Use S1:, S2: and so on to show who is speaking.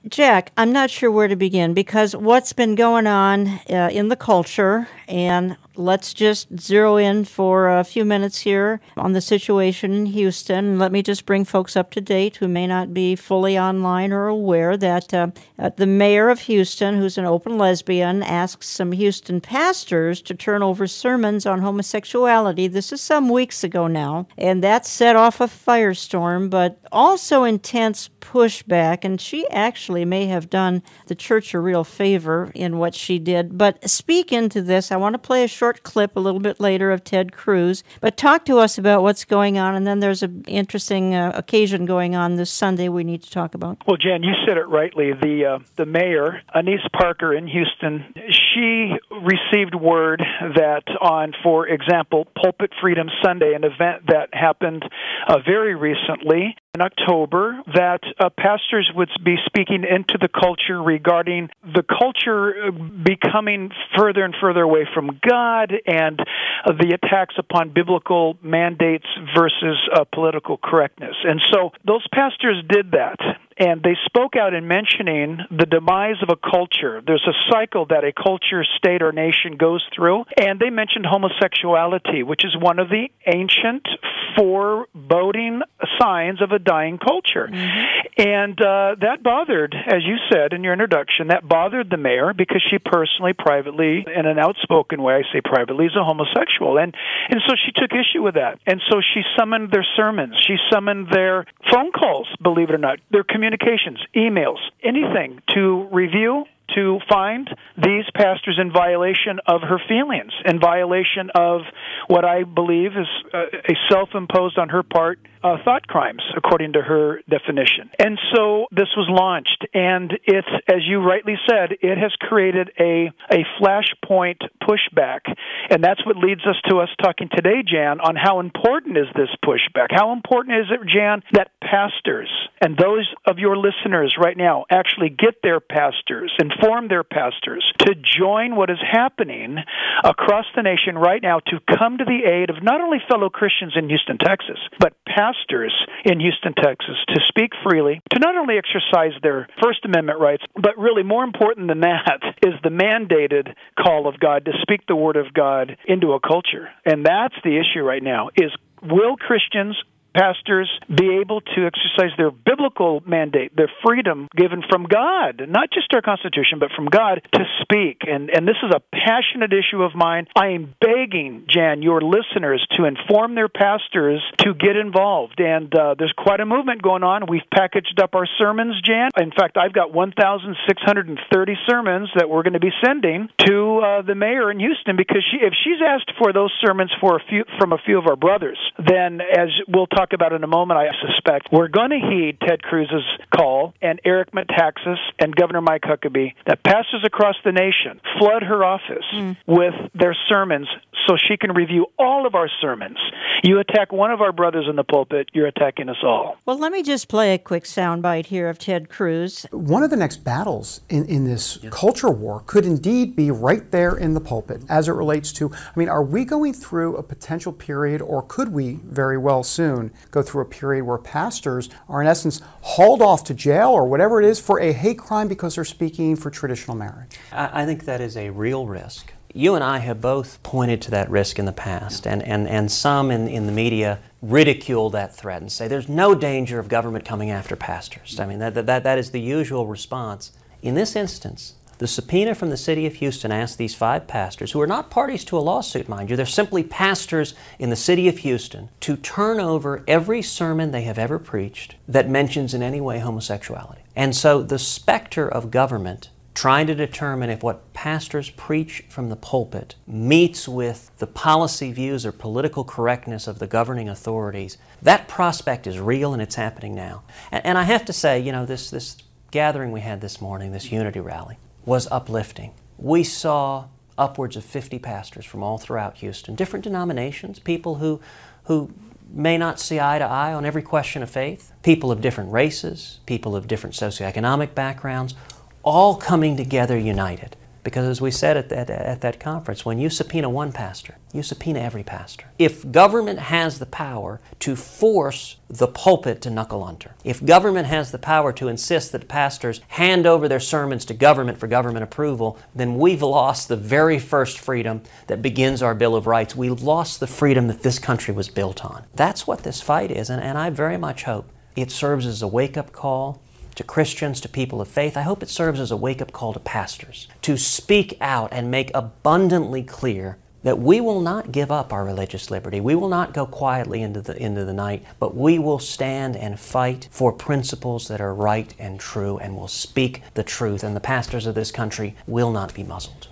S1: Jack, I'm not sure where to begin because what's been going on in the culture, and let's just zero in for a few minutes here on the situation in Houston. Let me just bring folks up to date who may not be fully online or aware that the mayor of Houston, who's an open lesbian, asked some Houston pastors to turn over sermons on homosexuality. This is some weeks ago now, and that set off a firestorm, but also intense pushback, and she actually may have done the church a real favor in what she did. But speak into this. I want to play a short clip a little bit later of Ted Cruz, but talk to us about what's going on, and then there's an interesting occasion going on this Sunday we need to talk about.
S2: Well, Jan, you said it rightly. The mayor, Anise Parker in Houston, she received word that on, for example, Pulpit Freedom Sunday, an event that happened very recently, in October, that pastors would be speaking into the culture regarding the culture becoming further and further away from God and the attacks upon biblical mandates versus political correctness. And so those pastors did that. And they spoke out in mentioning the demise of a culture. There's a cycle that a culture, state, or nation goes through. And they mentioned homosexuality, which is one of the ancient foreboding signs of a dying culture. Mm-hmm. And that bothered, as you said in your introduction, that bothered the mayor because she personally, privately, in an outspoken way, I say privately, is a homosexual. And so she took issue with that. And so she summoned their sermons. She summoned their phone calls, believe it or not, their communications, emails, anything to review, to find these pastors in violation of her feelings, in violation of what I believe is a self-imposed on her part thought crimes, according to her definition. And so this was launched, and it's, as you rightly said, it has created a flashpoint pushback, and that's what leads us to us talking today, Jan, on how important is this pushback? How important is it, Jan, that pastors and those of your listeners right now actually get their pastors, inform their pastors to join what is happening across the nation right now to come to the aid of not only fellow Christians in Houston, Texas, but pastors in Houston, Texas, to speak freely, to not only exercise their First Amendment rights, but really more important than that is the mandated call of God to speak the Word of God into a culture. And that's the issue right now, is will Christians, pastors, be able to exercise their biblical mandate, their freedom given from God, not just our Constitution, but from God, to speak. And this is a passionate issue of mine. I am begging, Jan, your listeners to inform their pastors to get involved. And there's quite a movement going on. We've packaged up our sermons, Jan. In fact, I've got 1,630 sermons that we're going to be sending to the mayor in Houston, because if she's asked for those sermons from a few of our brothers, then, as we'll talk about in a moment, I suspect, we're going to heed Ted Cruz's call and Eric Metaxas and Governor Mike Huckabee that pastors across the nation flood her office with their sermons so she can review all of our sermons. You attack one of our brothers in the pulpit, you're attacking us all.
S1: Well, let me just play a quick soundbite here of Ted Cruz.
S3: One of the next battles in this culture war could indeed be right there in the pulpit as it relates to, are we going through a potential period, or could we very well soon go through a period where pastors are in essence hauled off to jail or whatever it is for a hate crime because they're speaking for traditional marriage?
S4: I think that is a real risk. You and I have both pointed to that risk in the past, and some in the media ridicule that threat and say there's no danger of government coming after pastors. That is the usual response. In this instance, the subpoena from the city of Houston asked these 5 pastors, who are not parties to a lawsuit, mind you, they're simply pastors in the city of Houston, to turn over every sermon they have ever preached that mentions in any way homosexuality. And so the specter of government trying to determine if what pastors preach from the pulpit meets with the policy views or political correctness of the governing authorities, that prospect is real, and it's happening now. And I have to say, this gathering we had this morning, this unity rally, was uplifting. We saw upwards of 50 pastors from all throughout Houston, different denominations, people who may not see eye to eye on every question of faith, people of different races, people of different socioeconomic backgrounds, all coming together united Because as we said at that conference, when you subpoena one pastor, you subpoena every pastor. If government has the power to force the pulpit to knuckle under, if government has the power to insist that pastors hand over their sermons to government for government approval, then we've lost the very first freedom that begins our Bill of Rights. We lost the freedom that this country was built on. That's what this fight is, and I very much hope it serves as a wake-up call to Christians, to people of faith. I hope it serves as a wake-up call to pastors to speak out and make abundantly clear that we will not give up our religious liberty. We will not go quietly into the night, but we will stand and fight for principles that are right and true, and will speak the truth, and the pastors of this country will not be muzzled.